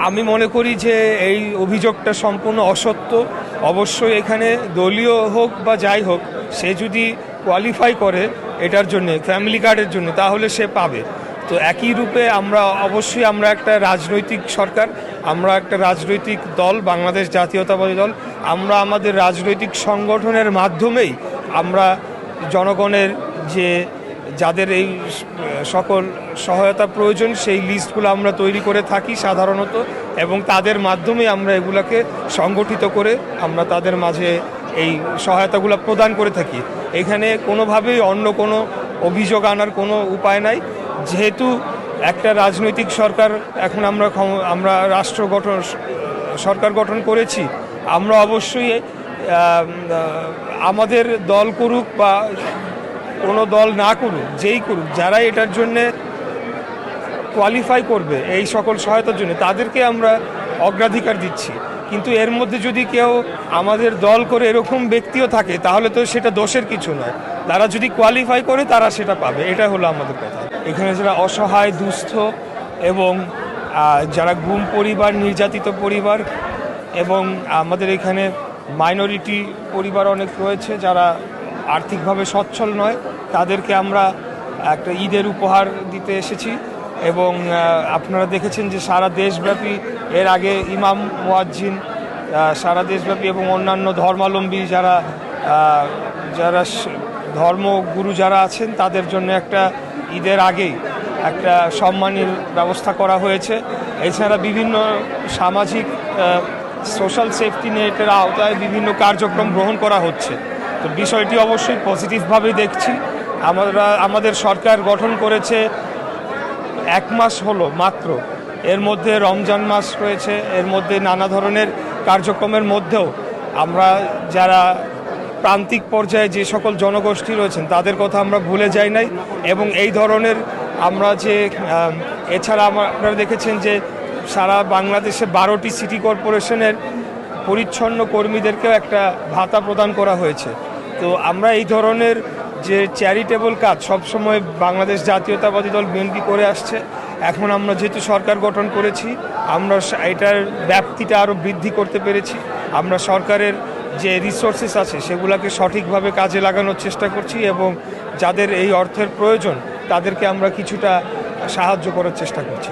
আমি মনে করি যে এই অভিযোগটা সম্পূর্ণ অসত্য। অবশ্যই এখানে দলীয় হোক বা যাই হোক, সে যদি কোয়ালিফাই করে এটার জন্য, ফ্যামিলি কার্ডের জন্য, তাহলে সে পাবে। তো একই রূপে অবশ্যই আমরা একটা রাজনৈতিক সরকার, আমরা একটা রাজনৈতিক দল, বাংলাদেশ জাতীয়তাবাদী দল। আমরা আমাদের রাজনৈতিক সংগঠনের মাধ্যমেই আমরা জনগণের যাদের এই সকল সহায়তা প্রয়োজন সেই লিস্টগুলো আমরা তৈরি করে থাকি সাধারণত, এবং তাদের মাধ্যমে আমরা এগুলাকে সংগঠিত করে আমরা তাদের মাঝে এই সহায়তাগুলো প্রদান করে থাকি। এখানে কোনোভাবেই অন্য কোনো অভিযোগ আনার কোনো উপায় নাই। যেহেতু একটা রাজনৈতিক সরকার, এখন আমরা সরকার গঠন করেছি, আমরা অবশ্যই আমাদের দল করুক বা কোনো দল না করুক, যেই করুক, যারা এটার জন্যে কোয়ালিফাই করবে এই সকল সহায়তার জন্য, তাদেরকে আমরা অগ্রাধিকার দিচ্ছি। কিন্তু এর মধ্যে যদি কেউ আমাদের দল করে এরকম ব্যক্তিও থাকে, তাহলে তো সেটা দোষের কিছু নয়। তারা যদি কোয়ালিফাই করে তারা সেটা পাবে, এটা হলো আমাদের কথা। এখানে যারা অসহায়, দুস্থ এবং যারা গুম পরিবার, নির্যাতিত পরিবার, এবং আমাদের এখানে মাইনরিটি পরিবার অনেক রয়েছে যারা আর্থিকভাবে সচ্ছল নয়, তাদেরকে আমরা একটা ঈদের উপহার দিতে এসেছি। এবং আপনারা দেখেছেন যে সারা দেশব্যাপী এর আগে ইমাম, মুয়াজ্জিন সারা দেশব্যাপী এবং অন্যান্য ধর্মাবলম্বী যারা ধর্মগুরু যারা আছেন, তাদের জন্য একটা ঈদের আগেই একটা সম্মানের ব্যবস্থা করা হয়েছে। এছাড়া বিভিন্ন সামাজিক সোশ্যাল সেফটি নেটের আওতায় বিভিন্ন কার্যক্রম গ্রহণ করা হচ্ছে। তো বিষয়টি অবশ্যই পজিটিভভাবে দেখছি। আমাদের সরকার গঠন করেছে 1 মাস হলো মাত্র, এর মধ্যে রমজান মাস রয়েছে, এর মধ্যে নানা ধরনের কার্যক্রমের মধ্যেও আমরা যারা প্রান্তিক পর্যায়ে যে সকল জনগোষ্ঠী রয়েছেন তাদের কথা আমরা ভুলে যাই নাই। এবং এই ধরনের আমরা এছাড়া আপনারা দেখেছেন যে সারা বাংলাদেশে 12টি সিটি কর্পোরেশনের পরিচ্ছন্ন কর্মীদেরকেও একটা ভাতা প্রদান করা হয়েছে। তো আমরা এই ধরনের যে চ্যারিটেবল কাজ সবসময় বাংলাদেশ জাতীয়তাবাদী দল বিএনপি করে আসছে। এখন আমরা যেহেতু সরকার গঠন করেছি, আমরা এটার ব্যাপ্তিটা আরও বৃদ্ধি করতে পেরেছি। আমরা সরকারের যে রিসোর্সেস আছে সেগুলোকে সঠিকভাবে কাজে লাগানোর চেষ্টা করছি, এবং যাদের এই অর্থের প্রয়োজন তাদেরকে আমরা কিছুটা সাহায্য করার চেষ্টা করছি।